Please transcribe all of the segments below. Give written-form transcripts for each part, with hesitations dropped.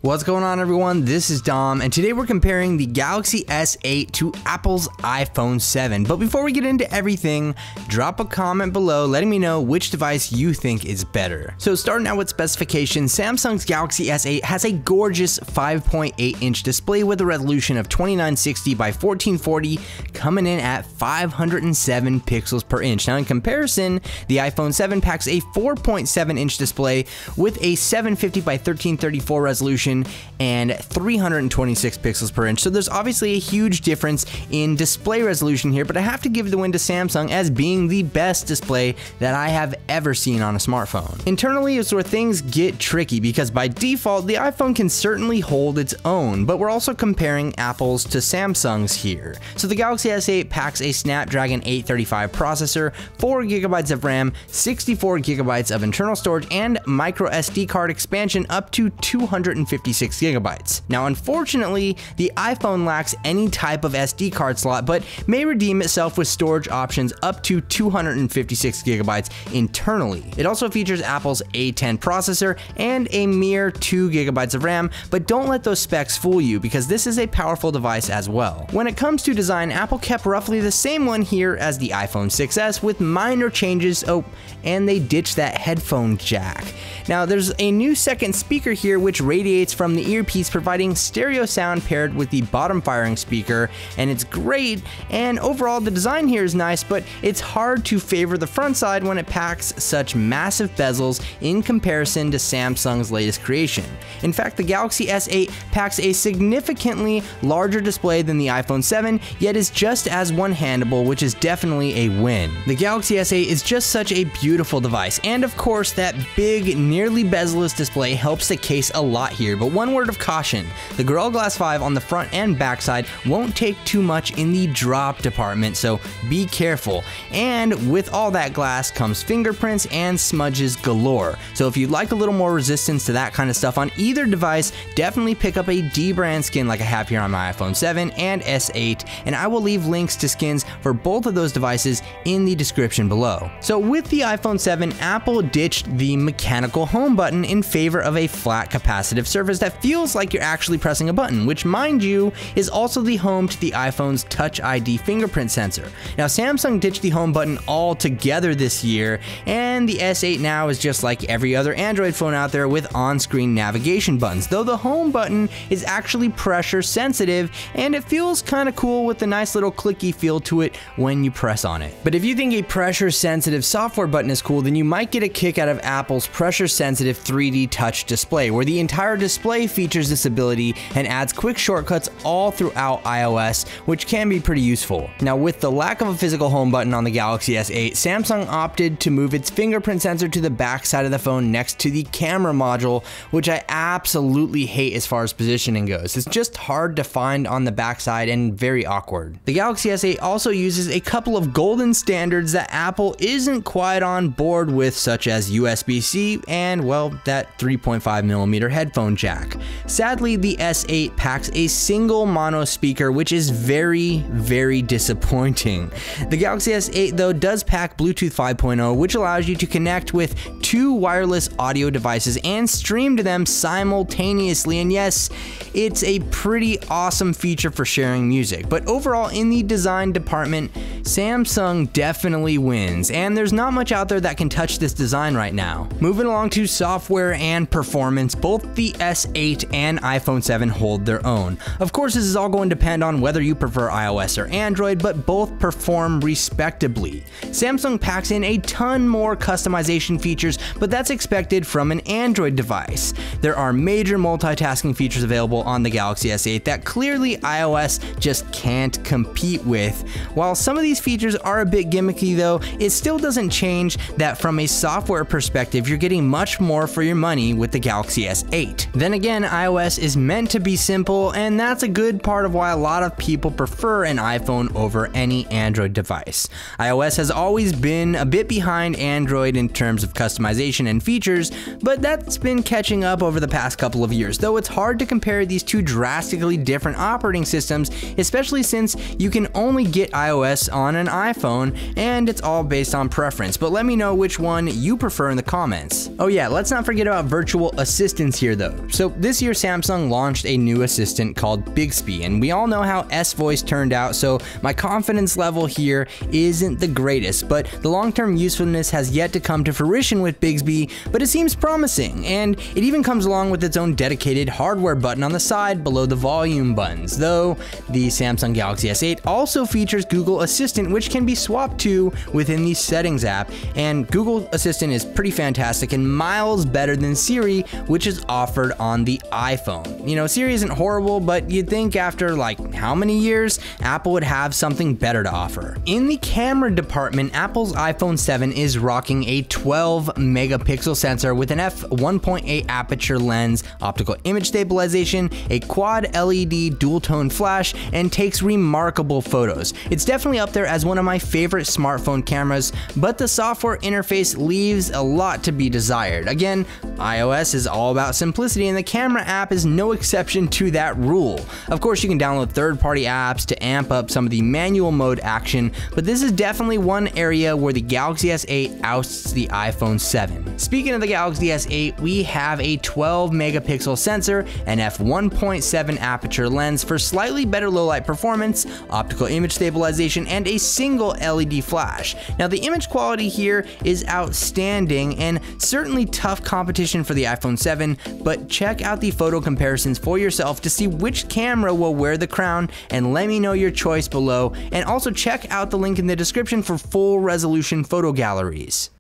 What's going on, everyone? This is Dom, and today we're comparing the Galaxy S8 to Apple's iPhone 7. But before we get into everything, drop a comment below letting me know which device you think is better. So starting out with specifications, Samsung's Galaxy S8 has a gorgeous 5.8-inch display with a resolution of 2960 by 1440, coming in at 507 pixels per inch. Now in comparison, the iPhone 7 packs a 4.7-inch display with a 750 by 1334 resolution and 326 pixels per inch. So there's obviously a huge difference in display resolution here, but I have to give the win to Samsung as being the best display that I have ever seen on a smartphone. Internally is where things get tricky because by default, the iPhone can certainly hold its own, but we're also comparing apples to Samsung's here. So the Galaxy S8 packs a Snapdragon 835 processor, 4 GB of RAM, 64 GB of internal storage, and micro SD card expansion up to 256 GB. Now, unfortunately, the iPhone lacks any type of SD card slot, but may redeem itself with storage options up to 256 GB internally. It also features Apple's A10 processor and a mere 2 GB of RAM, but don't let those specs fool you because this is a powerful device as well. When it comes to design, Apple kept roughly the same one here as the iPhone 6s with minor changes. Oh, and they ditched that headphone jack. Now, there's a new second speaker here which radiates from the earpiece, providing stereo sound paired with the bottom firing speaker, and it's great. And overall, the design here is nice, but it's hard to favor the front side when it packs such massive bezels in comparison to Samsung's latest creation. In fact, the Galaxy S8 packs a significantly larger display than the iPhone 7, yet is just as one-handable, which is definitely a win. The Galaxy S8 is just such a beautiful device, and of course, that big, nearly bezel-less display helps the case a lot here, but one word of caution, the Gorilla Glass 5 on the front and back side won't take too much in the drop department, so be careful. And with all that glass comes fingerprints and smudges galore, so if you'd like a little more resistance to that kind of stuff on either device, definitely pick up a D-brand skin like I have here on my iPhone 7 and S8, and I will leave links to skins for both of those devices in the description below. So with the iPhone 7, Apple ditched the mechanical home button in favor of a flat capacitive surface that feels like you're actually pressing a button, which, mind you, is also the home to the iPhone's Touch ID fingerprint sensor. Now, Samsung ditched the home button altogether this year, and the S8 now is just like every other Android phone out there with on-screen navigation buttons, though the home button is actually pressure sensitive, and it feels kind of cool with a nice little clicky feel to it when you press on it. But if you think a pressure sensitive software button is cool, then you might get a kick out of Apple's pressure sensitive 3D touch display, where the entire display features this ability and adds quick shortcuts all throughout iOS, which can be pretty useful. Now, with the lack of a physical home button on the Galaxy S8, Samsung opted to move its fingerprint sensor to the back side of the phone next to the camera module, which I absolutely hate as far as positioning goes. It's just hard to find on the backside and very awkward. The Galaxy S8 also uses a couple of golden standards that Apple isn't quite on board with, such as USB-C and, well, that 3.5mm headphone jack. Sadly, the S8 packs a single mono speaker, which is very disappointing. The Galaxy S8, though, does pack Bluetooth 5.0, which allows you to connect with two wireless audio devices and stream to them simultaneously, and yes, it's a pretty awesome feature for sharing music. But overall, in the design department, Samsung definitely wins, and there's not much out there that can touch this design right now. Moving along to software and performance, both the S8 and iPhone 7 hold their own. Of course, this is all going to depend on whether you prefer iOS or Android, but both perform respectably. Samsung packs in a ton more customization features, but that's expected from an Android device. There are major multitasking features available on the Galaxy S8 that clearly iOS just can't compete with. While some of these features are a bit gimmicky though, it still doesn't change that from a software perspective, you're getting much more for your money with the Galaxy S8. Then again, iOS is meant to be simple, and that's a good part of why a lot of people prefer an iPhone over any Android device. iOS has always been a bit behind Android in terms of customization and features, but that's been catching up over the past couple of years, though it's hard to compare these two drastically different operating systems, especially since you can only get iOS on an iPhone, and it's all based on preference. But let me know which one you prefer in the comments. Oh yeah, let's not forget about virtual assistants here though. So this year Samsung launched a new assistant called Bixby, and we all know how S-Voice turned out, so my confidence level here isn't the greatest, but the long-term usefulness has yet to come to fruition with Bixby, but it seems promising, and it even comes along with its own dedicated hardware button on the side below the volume buttons, though the Samsung Galaxy S8 also features Google Assistant, which can be swapped to within the Settings app, and Google Assistant is pretty fantastic and miles better than Siri, which is offered on the iPhone. You know, Siri isn't horrible, but you'd think after like how many years, Apple would have something better to offer. In the camera department, Apple's iPhone 7 is rocking a 12 megapixel sensor with an f1.8 aperture lens, optical image stabilization, a quad LED dual tone flash, and takes remarkable photos. It's definitely up there as one of my favorite smartphone cameras, but the software interface leaves a lot to be desired. Again, iOS is all about simplicity, and the camera app is no exception to that rule. Of course, you can download third-party apps to amp up some of the manual mode action, but this is definitely one area where the Galaxy S8 ousts the iPhone 7. Speaking of the Galaxy S8, we have a 12 megapixel sensor, an f1.7 aperture lens for slightly better low-light performance, optical image stabilization, and a single LED flash. Now, the image quality here is outstanding and certainly tough competition for the iPhone 7, but check out the photo comparisons for yourself to see which camera will wear the crown, and let me know your choice below, and also check out the link in the description for full resolution photo galleries.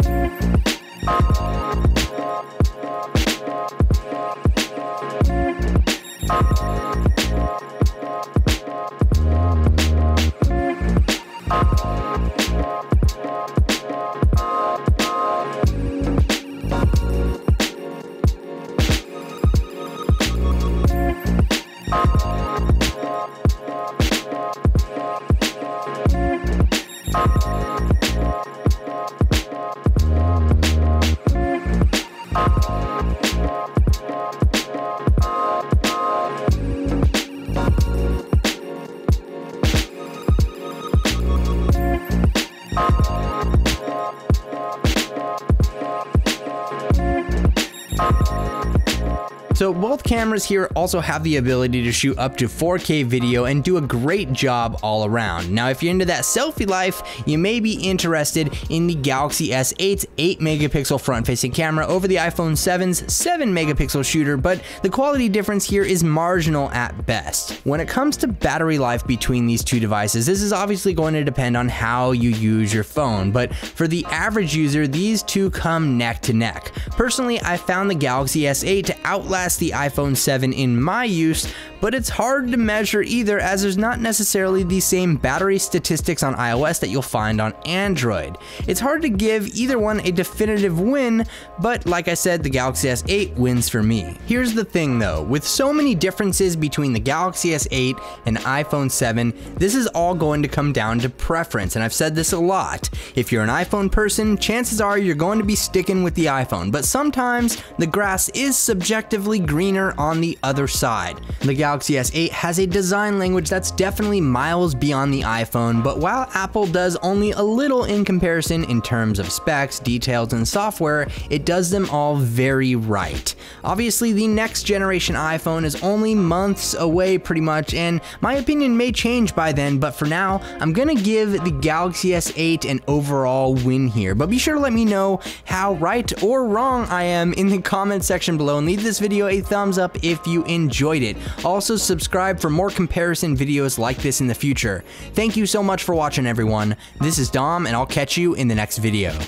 So both cameras here also have the ability to shoot up to 4K video and do a great job all around. Now, if you're into that selfie life, you may be interested in the Galaxy S8's 8 megapixel front-facing camera over the iPhone 7's 7 megapixel shooter, but the quality difference here is marginal at best. When it comes to battery life between these two devices, this is obviously going to depend on how you use your phone, but for the average user, these two come neck to neck. Personally, I found the Galaxy S8 to outlast the iPhone 7 in my use, but it's hard to measure either, as there's not necessarily the same battery statistics on iOS that you'll find on Android. It's hard to give either one a definitive win, but like I said, the Galaxy S8 wins for me. Here's the thing though, with so many differences between the Galaxy S8 and iPhone 7, this is all going to come down to preference, and I've said this a lot. If you're an iPhone person, chances are you're going to be sticking with the iPhone, but sometimes the grass is subjectively greener on the other side. The Galaxy S8 has a design language that's definitely miles beyond the iPhone, but while Apple does only a little in comparison in terms of specs, details, and software, it does them all very right. Obviously, the next generation iPhone is only months away pretty much, and my opinion may change by then, but for now, I'm gonna give the Galaxy S8 an overall win here. But be sure to let me know how right or wrong I am in the comment section below, and leave this video a thumbs up if you enjoyed it. Also, subscribe for more comparison videos like this in the future. Thank you so much for watching, everyone. This is Dom, and I'll catch you in the next video.